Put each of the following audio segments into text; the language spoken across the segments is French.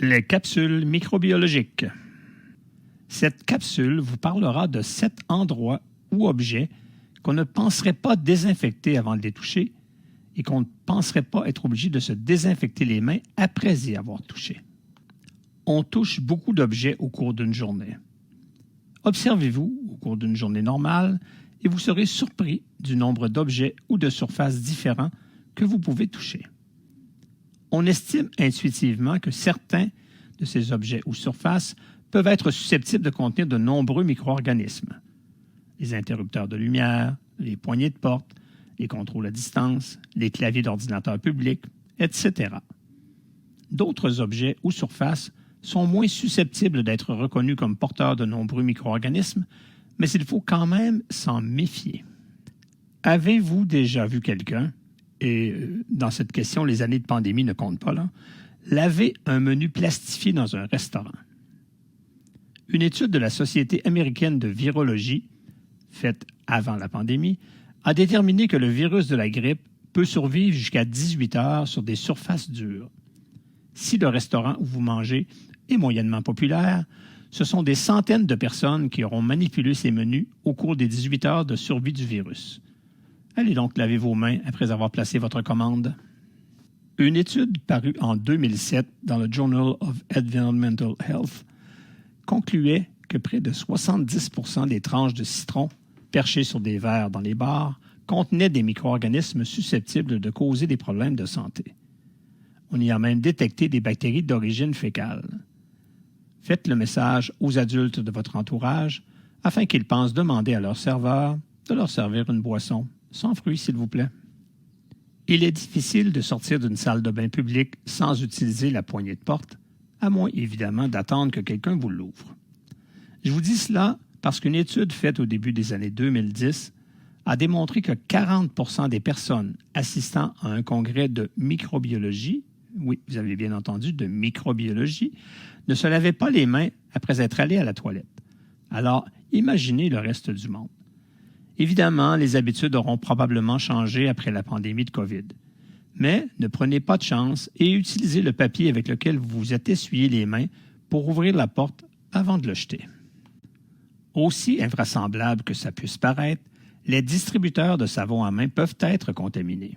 Les capsules microbiologiques. Cette capsule vous parlera de 7 endroits ou objets qu'on ne penserait pas désinfecter avant de les toucher et qu'on ne penserait pas être obligé de se désinfecter les mains après y avoir touché. On touche beaucoup d'objets au cours d'une journée. Observez-vous au cours d'une journée normale et vous serez surpris du nombre d'objets ou de surfaces différents que vous pouvez toucher. On estime intuitivement que certains de ces objets ou surfaces peuvent être susceptibles de contenir de nombreux micro-organismes. Les interrupteurs de lumière, les poignées de porte, les contrôles à distance, les claviers d'ordinateur public, etc. D'autres objets ou surfaces sont moins susceptibles d'être reconnus comme porteurs de nombreux micro-organismes, mais il faut quand même s'en méfier. Avez-vous déjà vu quelqu'un, et dans cette question, les années de pandémie ne comptent pas, laver un menu plastifié dans un restaurant? Une étude de la Société américaine de virologie, faite avant la pandémie, a déterminé que le virus de la grippe peut survivre jusqu'à 18 heures sur des surfaces dures. Si le restaurant où vous mangez est moyennement populaire, ce sont des centaines de personnes qui auront manipulé ces menus au cours des 18 heures de survie du virus. Allez donc laver vos mains après avoir placé votre commande. Une étude parue en 2007 dans le Journal of Environmental Health concluait que près de 70% des tranches de citron perchées sur des verres dans les bars contenaient des micro-organismes susceptibles de causer des problèmes de santé. On y a même détecté des bactéries d'origine fécale. Faites le message aux adultes de votre entourage afin qu'ils pensent demander à leur serveur de leur servir une boisson sans fruits, s'il vous plaît. Il est difficile de sortir d'une salle de bain publique sans utiliser la poignée de porte, à moins évidemment d'attendre que quelqu'un vous l'ouvre. Je vous dis cela parce qu'une étude faite au début des années 2010 a démontré que 40% des personnes assistant à un congrès de microbiologie, oui, vous avez bien entendu, de microbiologie, ne se lavaient pas les mains après être allés à la toilette. Alors, imaginez le reste du monde. Évidemment, les habitudes auront probablement changé après la pandémie de COVID. Mais ne prenez pas de chance et utilisez le papier avec lequel vous vous êtes essuyé les mains pour ouvrir la porte avant de le jeter. Aussi invraisemblable que ça puisse paraître, les distributeurs de savon à main peuvent être contaminés.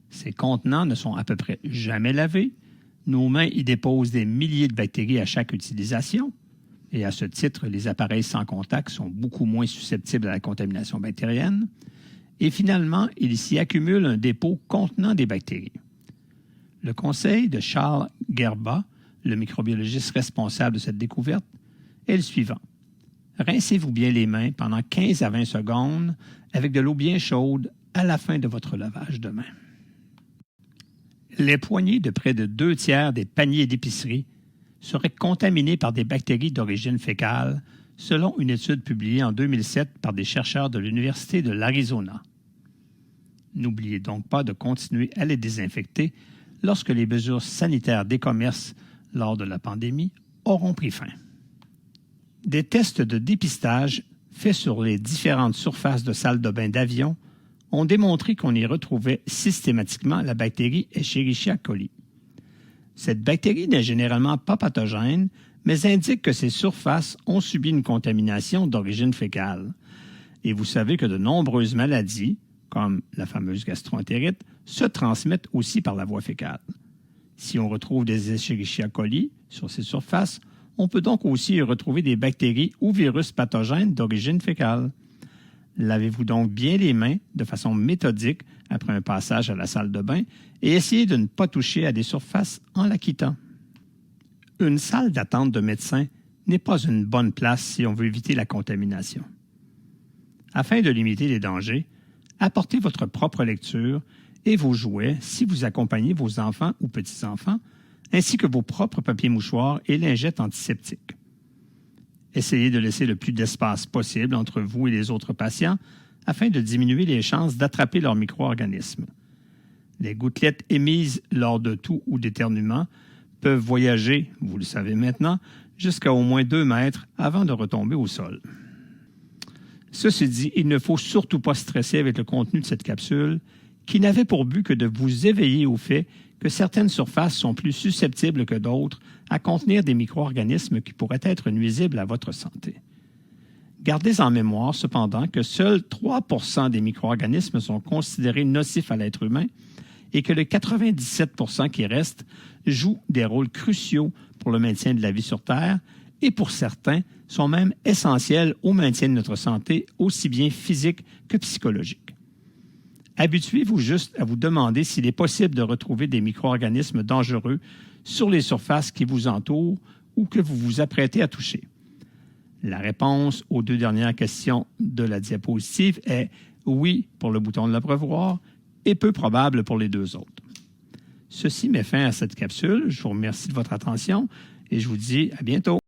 Ces contenants ne sont à peu près jamais lavés. Nos mains y déposent des milliers de bactéries à chaque utilisation. Et à ce titre, les appareils sans contact sont beaucoup moins susceptibles à la contamination bactérienne. Et finalement, il s'y accumule un dépôt contenant des bactéries. Le conseil de Charles Gerba, le microbiologiste responsable de cette découverte, est le suivant. Rincez-vous bien les mains pendant 15 à 20 secondes avec de l'eau bien chaude à la fin de votre lavage de mains. Les poignées de près de 2/3 des paniers d'épicerie seraient contaminées par des bactéries d'origine fécale, selon une étude publiée en 2007 par des chercheurs de l'Université de l'Arizona. N'oubliez donc pas de continuer à les désinfecter lorsque les mesures sanitaires des commerces lors de la pandémie auront pris fin. Des tests de dépistage faits sur les différentes surfaces de salles de bain d'avion ont démontré qu'on y retrouvait systématiquement la bactérie Escherichia coli. Cette bactérie n'est généralement pas pathogène, mais indique que ces surfaces ont subi une contamination d'origine fécale. Et vous savez que de nombreuses maladies, comme la fameuse gastroentérite, se transmettent aussi par la voie fécale. Si on retrouve des Escherichia coli sur ces surfaces, on peut donc aussi y retrouver des bactéries ou virus pathogènes d'origine fécale. Lavez-vous donc bien les mains de façon méthodique après un passage à la salle de bain et essayez de ne pas toucher à des surfaces en la quittant. Une salle d'attente de médecin n'est pas une bonne place si on veut éviter la contamination. Afin de limiter les dangers, apportez votre propre lecture et vos jouets si vous accompagnez vos enfants ou petits-enfants, ainsi que vos propres papiers mouchoirs et lingettes antiseptiques. Essayez de laisser le plus d'espace possible entre vous et les autres patients afin de diminuer les chances d'attraper leurs micro-organismes. Les gouttelettes émises lors de toux ou d'éternuement peuvent voyager, vous le savez maintenant, jusqu'à au moins 2 mètres avant de retomber au sol. Ceci dit, il ne faut surtout pas stresser avec le contenu de cette capsule qui n'avait pour but que de vous éveiller au fait que certaines surfaces sont plus susceptibles que d'autres à contenir des micro-organismes qui pourraient être nuisibles à votre santé. Gardez en mémoire cependant que seuls 3 % des micro-organismes sont considérés nocifs à l'être humain et que les 97 % qui restent jouent des rôles cruciaux pour le maintien de la vie sur Terre et pour certains sont même essentiels au maintien de notre santé, aussi bien physique que psychologique. Habituez-vous juste à vous demander s'il est possible de retrouver des micro-organismes dangereux sur les surfaces qui vous entourent ou que vous vous apprêtez à toucher. La réponse aux 2 dernières questions de la diapositive est oui pour le bouton de l'abreuvoir et peu probable pour les 2 autres. Ceci met fin à cette capsule. Je vous remercie de votre attention et je vous dis à bientôt.